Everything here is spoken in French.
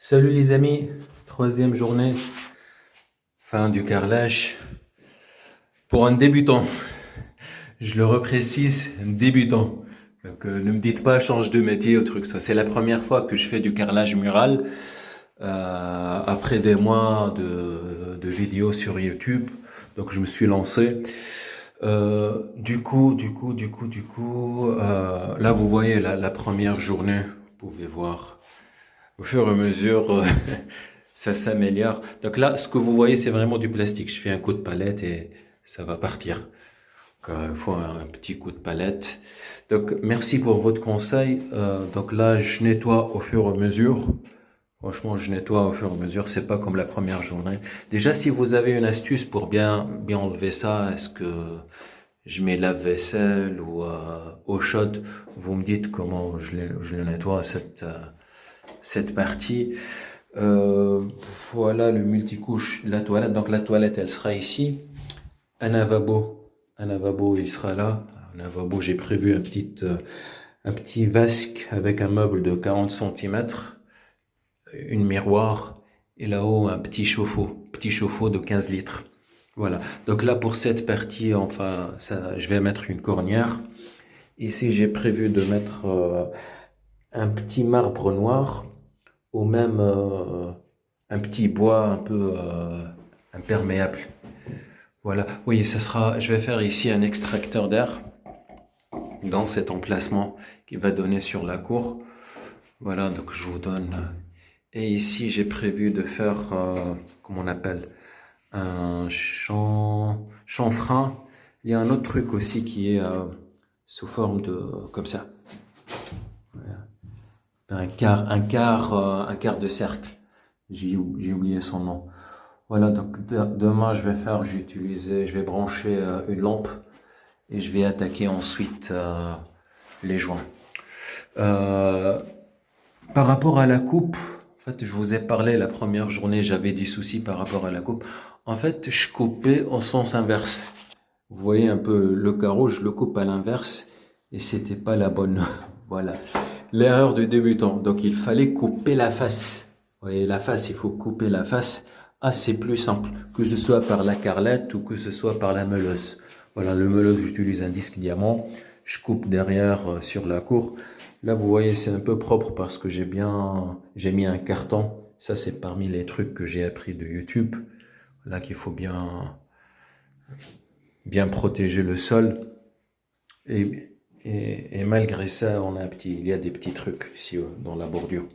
Salut les amis, troisième journée, fin du carrelage. Pour un débutant, je le reprécise, un débutant. Donc ne me dites pas change de métier ou truc ça. C'est la première fois que je fais du carrelage mural après des mois de vidéos sur YouTube. Donc je me suis lancé. Là vous voyez la première journée, vous pouvez voir. Au fur et à mesure, ça s'améliore. Donc là, ce que vous voyez, c'est vraiment du plastique. Je fais un coup de palette et ça va partir. Donc, il faut un petit coup de palette. Donc, merci pour votre conseil. Donc là, je nettoie au fur et à mesure. Franchement, je nettoie au fur et à mesure. C'est pas comme la première journée. Déjà, si vous avez une astuce pour bien enlever ça, est-ce que je mets lave-vaisselle ou eau chaude, vous me dites comment je le nettoie cette partie. Euh, voilà le multicouche, la toilette. Donc la toilette, elle sera ici. Un lavabo, il sera là. Un lavabo, j'ai prévu un petit vasque avec un meuble de 40 centimètres, une miroir et là-haut un petit chauffe-eau de 15 litres. Voilà. Donc là pour cette partie, enfin, ça, je vais mettre une cornière. Ici, j'ai prévu de mettre un petit marbre noir ou même un petit bois un peu imperméable. Voilà. Oui, ça sera. Je vais faire ici un extracteur d'air dans cet emplacement qui va donner sur la cour. Voilà. Donc je vous donne. Et ici, j'ai prévu de faire, comment on appelle, un chanfrein. Il y a un autre truc aussi qui est sous forme de, comme ça, un quart de cercle. J'ai oublié son nom. Voilà, donc demain je vais brancher une lampe et je vais attaquer ensuite les joints. Euh, Par rapport à la coupe, en fait, je vous ai parlé la première journée, j'avais des soucis par rapport à la coupe. En fait, je coupais au sens inverse. Vous voyez un peu le carreau, je le coupe à l'inverse et c'était pas la bonne. Voilà. L'erreur du débutant. Donc il fallait couper la face. Vous voyez la face, il faut couper la face. Ah, c'est plus simple, que ce soit par la carrelette ou que ce soit par la meuleuse. Voilà, le meuleuse, j'utilise un disque diamant. Je coupe derrière sur la cour. Là, vous voyez, c'est un peu propre parce que j'ai mis un carton. Ça, c'est parmi les trucs que j'ai appris de YouTube. Là, qu'il faut bien protéger le sol. Et, et malgré ça, il y a des petits trucs ici dans la bordure.